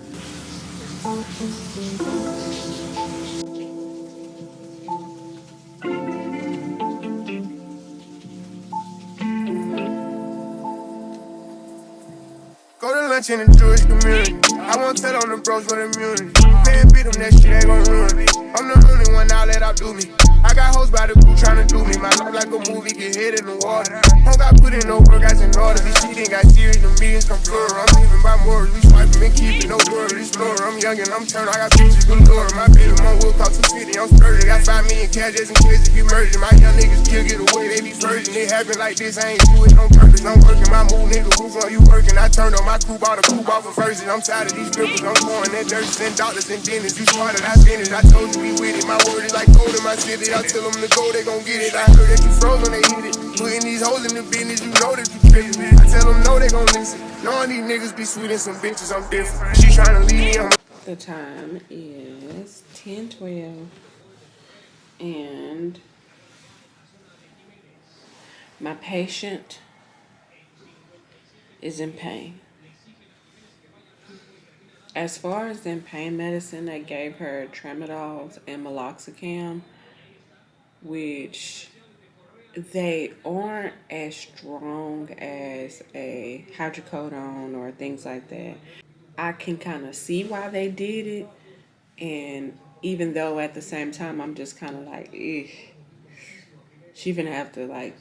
Go to lunch in the Jewish community. I won't tell on the bros for immunity. Paying beat them, that shit ain't gon' ruin me. I'm the only one now let outdo me. I got hoes by the crew tryna do me. My life like a movie, get hit in the water. Don't got put in no work, got in order. This shit ain't got serious, the meetings come plural. I'm living by morals, we swiping and keeping no word. Explorer, I'm young and I'm turned, I got pictures galore. My baby mom will cost 250, I'm sturdy. Got 5 million cash just in case if you merging. My young niggas still get away, they be virgin. It happen like this, I ain't do it on purpose. I'm working my move, nigga, who's on you working? I turned on my crew, bought a coupe off of version. I'm tired of these strippers, I'm pouring that nurses and doctors and dentists. You started, I finished, I told you be with it. My word is like gold in my city, I tell them to go, they gon' get it. I heard that you froze when they hit it. Putting these hoes in the business, you know that you trippin'. I tell them no, they gon' listen. Knowing these niggas be sweet and some bitches, I'm different. She tryna leave me on. The time is 10:12 and my patient is in pain. As far as in pain medicine, they gave her tramadol and meloxicam, which they aren't as strong as a hydrocodone or things like that. I can kind of see why they did it, and even though at the same time I'm just kind of like, she gonna have to like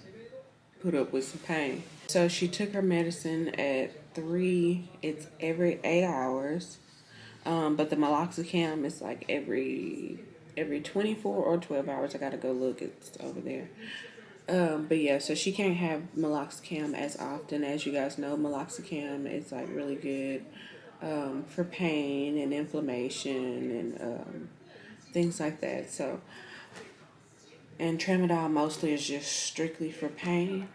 put up with some pain. So she took her medicine at 3. It's every 8 hours, but the meloxicam is like every 24 or 12 hours. I gotta go look, it's over there. But yeah, so she can't have meloxicam as often. As you guys know, meloxicam is like really good for pain and inflammation and things like that. So, and tramadol mostly is just strictly for pain.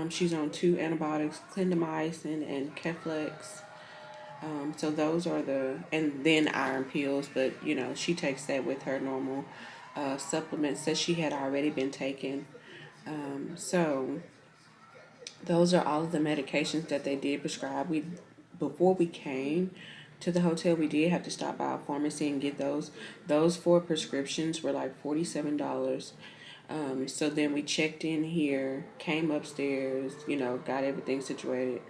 She's on 2 antibiotics, clindamycin and Keflex. So those are and then iron pills, but you know, she takes that with her normal supplements that she had already been taking. So those are all of the medications that they did prescribe. Before we came to the hotel, we did have to stop by a pharmacy and get those. Those 4 prescriptions were like $47. So then we checked in here, came upstairs, you know, got everything situated.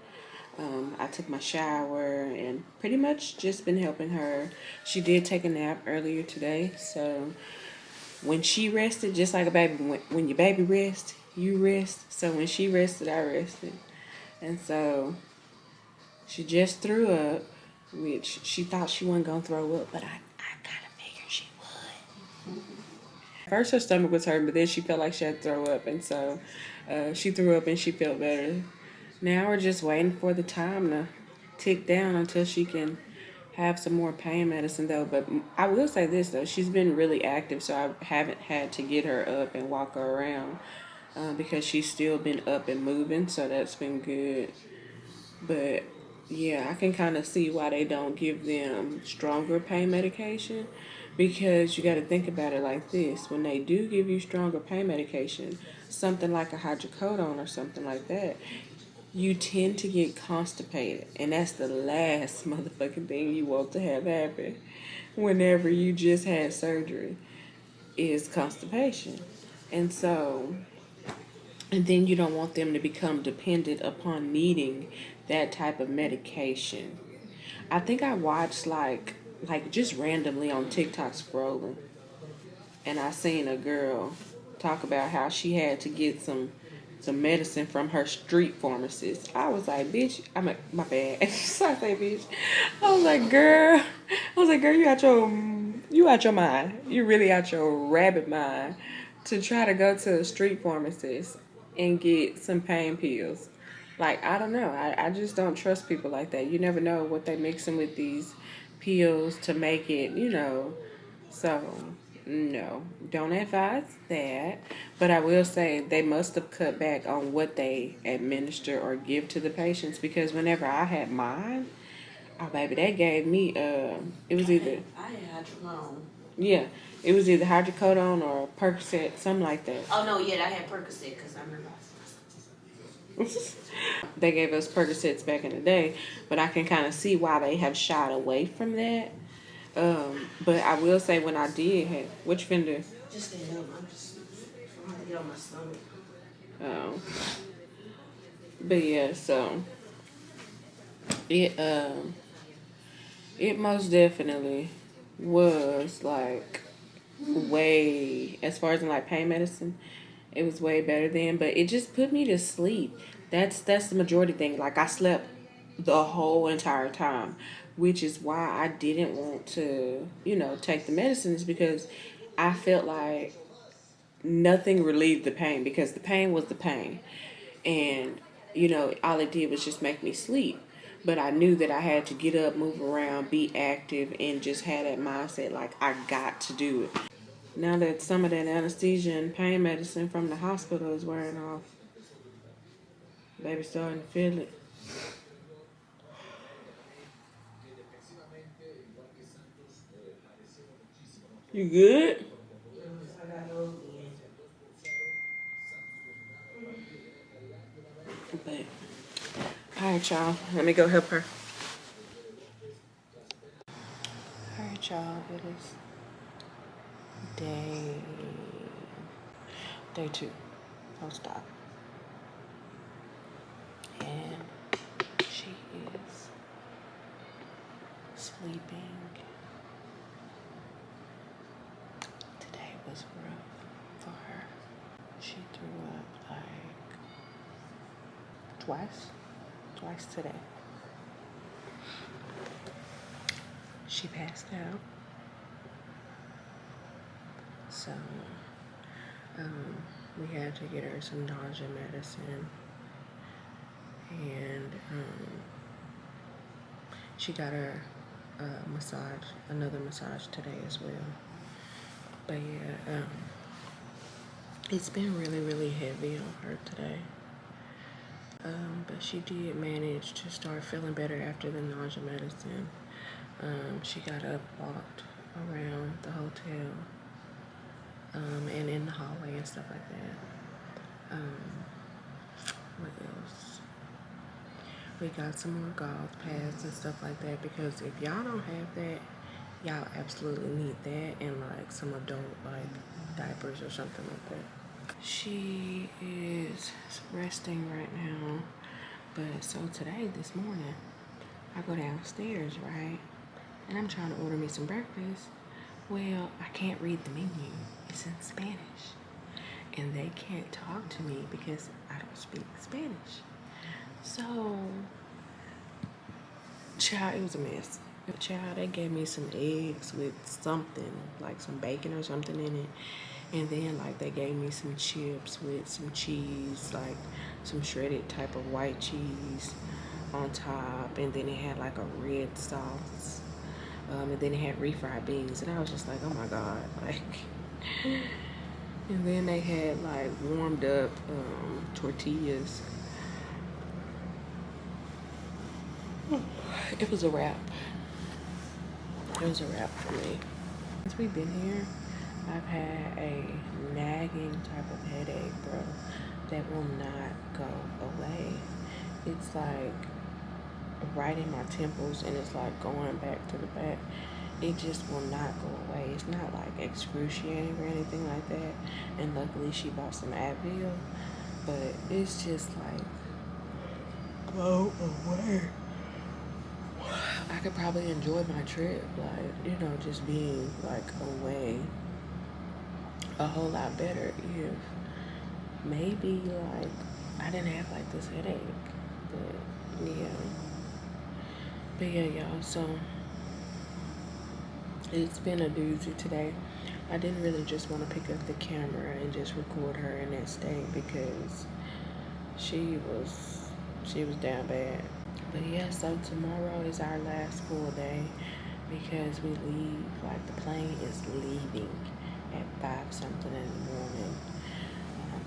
I took my shower and pretty much just been helping her. She did take a nap earlier today, so when she rested, just like a baby, when your baby rests, you rest. So when she rested, I rested. And so she just threw up, which she thought she wasn't going to throw up, but I kind of figured she would. First, her stomach was hurting, but then she felt like she had to throw up. And so she threw up and she felt better. Now we're just waiting for the time to tick down until she can have some more pain medicine, though. But I will say this, though. She's been really active, so I haven't had to get her up and walk her around. because she's still been up and moving, so that's been good. But yeah, I can kind of see why they don't give them stronger pain medication, because you got to think about it like this: when they do give you stronger pain medication, something like a hydrocodone or something like that, you tend to get constipated, and that's the last motherfucking thing you want to have happen whenever you just had surgery, is constipation. And so, and then you don't want them to become dependent upon needing that type of medication. I think I watched like just randomly on TikTok scrolling, and I seen a girl talk about how she had to get some medicine from her street pharmacist. I was like, bitch, I'm like, my bad. So I say, bitch. I was like, girl, you out your mind. You really out your rabbit mind to try to go to a street pharmacist and get some pain pills. Like, I don't know. I just don't trust people like that. You never know what they mixing with these pills to make it, So, no, don't advise that. But I will say they must have cut back on what they administer or give to the patients, because whenever I had mine, oh baby, they gave me it was either I had hydrocodone. yeah, it was either hydrocodone or Percocet, something like that. Oh no, yeah, I had Percocet because I remember. They gave us Percocets back in the day, but I can kind of see why they have shied away from that. But I will say, when I did have, which vendor? Just stand up. I'm gonna get on my stomach. Oh. But yeah, so it most definitely was like way, as far as in like pain medicine, it was way better then, but it just put me to sleep. That's the majority thing. Like, I slept the whole entire time, which is why I didn't want to, take the medicines, because I felt like nothing relieved the pain, because the pain was the pain. And, all it did was just make me sleep. But I knew that I had to get up, move around, be active, and just had that mindset like I got to do it. Now that some of that anesthesia and pain medicine from the hospital is wearing off, baby starting to feel it. You good? But, alright, y'all. Let me go help her. Alright, y'all. It is day 2. Post-op. And she is sleeping. Today was rough for her. She threw up like twice today. She passed out. So, we had to get her some nausea medicine. And, she got her another massage today as well. But yeah, it's been really, really heavy on her today. But she did manage to start feeling better after the nausea medicine. She got up, walked around the hotel, and in the hallway and stuff like that. What else? We got some more gauze pads and stuff like that, because if y'all don't have that, y'all absolutely need that, and like some adult like diapers or something like that. She is resting right now, but so this morning, I go downstairs, right? And I'm trying to order me some breakfast. Well, I can't read the menu. It's in Spanish. And they can't talk to me because I don't speak Spanish. So, child, it was a mess. Child, they gave me some eggs with something, like some bacon or something in it. And then, like, they gave me some chips with some cheese, like some shredded type of white cheese on top. And then it had, like, a red sauce. And then it had refried beans. And I was just like, oh, my God. Like, And then they had like warmed up tortillas. It was a wrap. It was a wrap for me. Since we've been here, I've had a nagging type of headache, bro, that will not go away. It's like right in my temples, and it's like going back to the back. It just will not go away. It's not like excruciating or anything like that. And luckily she bought some Advil, but it's just like go away. I could probably enjoy my trip, like, you know, just being like away a whole lot better if maybe like I didn't have like this headache. But yeah, y'all, so it's been a doozy today. I didn't really just want to pick up the camera and just record her in that state because she was down bad. But yeah, so tomorrow is our last full day because we leave, like the plane is leaving at 5 something in the morning.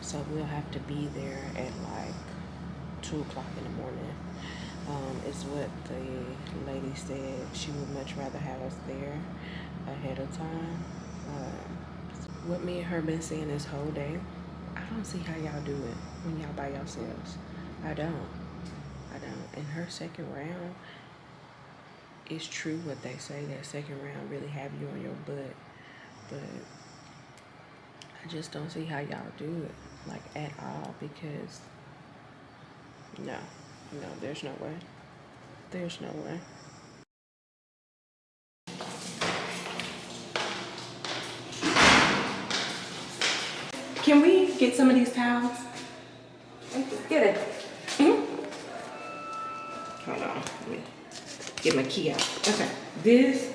So we'll have to be there at like 2 o'clock in the morning. Is what the lady said. She would much rather have us there ahead of time. What me and her been seeing this whole day, I don't see how y'all do it when y'all by yourselves. I don't. In her second round, it's true what they say, that second round really have you on your butt. But I just don't see how y'all do it, like at all, because no, there's no way. There's no way. Can we get some of these towels? Get it. Hold on. Let me get my key out. Okay. This.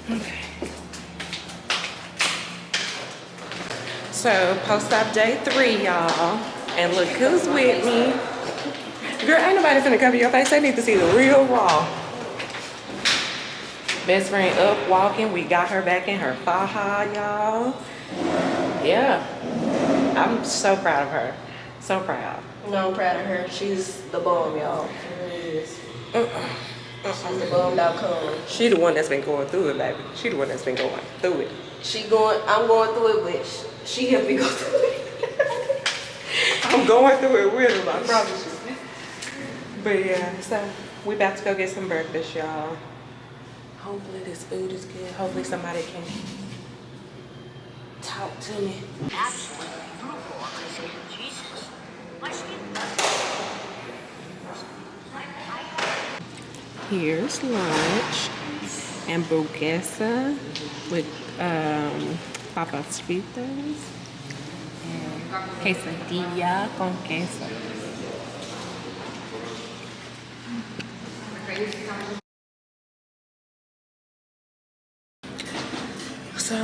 Okay. So, post-op day 3, y'all. And look who's with me. Girl, ain't nobody finna cover your face. They need to see the real raw. Best friend up walking. We got her back in her faja, y'all. Yeah. I'm so proud of her. So proud. No, I'm proud of her. She's the bomb, y'all. She really is. She's the bomb.com. She the one that's been going through it, baby. She the one that's been going through it. I'm going through it, but she helped me go through it. I'm going through it with her, I promise you. But yeah, so we about to go get some breakfast, y'all. Hopefully this food is good. Hopefully somebody can talk to me. Here's lunch. Hamburguesa with papas fritas and quesadilla con queso. So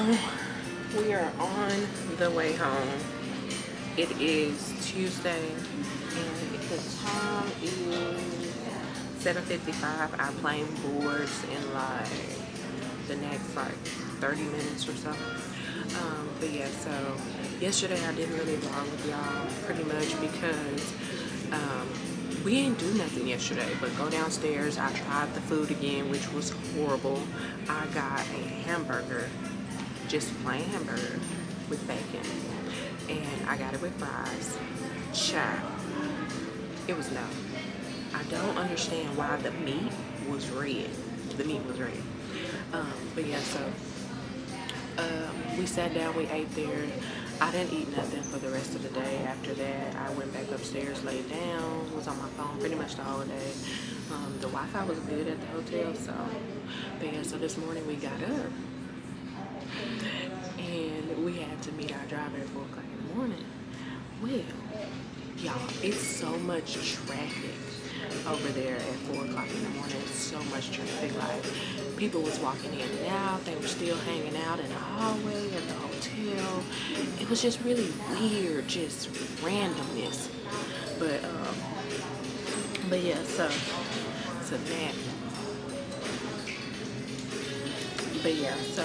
we are on the way home. It is Tuesday and the time is 7:55. Our plane boards in like the next like 30 minutes or so. But yeah, so yesterday I didn't really vlog with y'all pretty much because we didn't do nothing yesterday but go downstairs. I tried the food again, which was horrible. I got a hamburger, just plain hamburger with bacon, and I got it with fries. Child, it was no. I don't understand why the meat was red. The meat was red. But yeah, so we sat down, we ate there. I didn't eat nothing for the rest of the day. After that, I went back upstairs, laid down, was on my phone pretty much the whole day. The Wi-Fi was good at the hotel, so. But yeah, so this morning we got up and we had to meet our driver at 4 o'clock in the morning. Well, y'all, it's so much traffic over there at 4 o'clock in the morning. So much traffic. Like, people was walking in and out. They were still hanging out in the hallway at the hotel. It was just really weird, just randomness. But yeah, so that. But yeah, so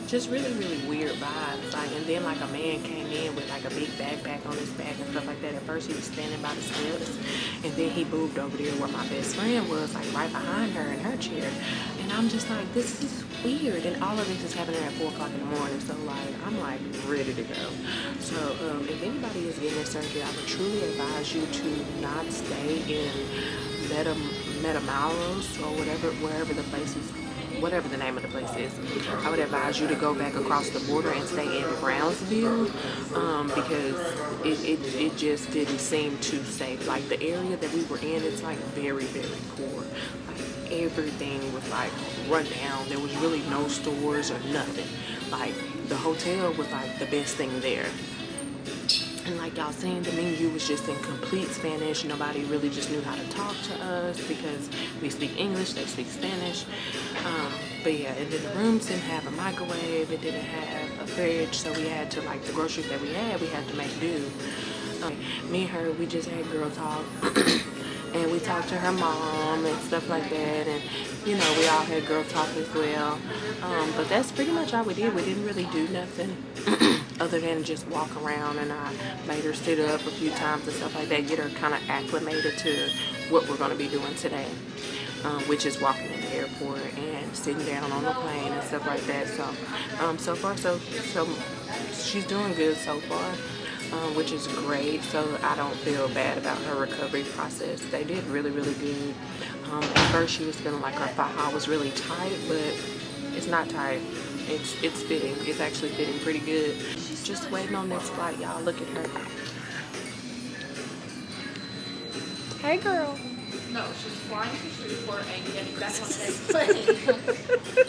just really, really weird vibes. Like, and then like a man came in with like a big backpack on his back and stuff like that. At first he was standing by the steps, and then he moved over there where my best friend was, like right behind her in her chair. And I'm just like, this is weird. And all of this is happening at 4 o'clock in the morning. So like, I'm like ready to go. So if anybody is getting this surgery, I would truly advise you to not stay in Metamoros or wherever the place is, whatever the name of the place is. I would advise you to go back across the border and stay in Brownsville, because it just didn't seem too safe. Like the area that we were in, it's like very, very poor. Like everything was like run down. There was really no stores or nothing. Like the hotel was like the best thing there. And like y'all seen, the menu was just in complete Spanish. Nobody really just knew how to talk to us because we speak English, they speak Spanish. But yeah, and then the rooms didn't have a microwave, it didn't have a fridge, so we had to, like the groceries that we had to make do. Me and her, we just had girl talk. And we talked to her mom and stuff like that, and you know, we all had girl talk as well. But that's pretty much all we did. We didn't really do nothing other than just walk around, and I made her sit up a few times and stuff like that, get her kind of acclimated to what we're going to be doing today, which is walking in the airport and sitting down on the plane and stuff like that. So so far so she's doing good so far. Which is great, so I don't feel bad about her recovery process. They did really, really good. At first she was feeling like her faja was really tight, but it's not tight. It's fitting. It's actually fitting pretty good. Just waiting on this flight, y'all. Look at her. Hey, girl. No, she's flying to Shreveport and getting back on that plane.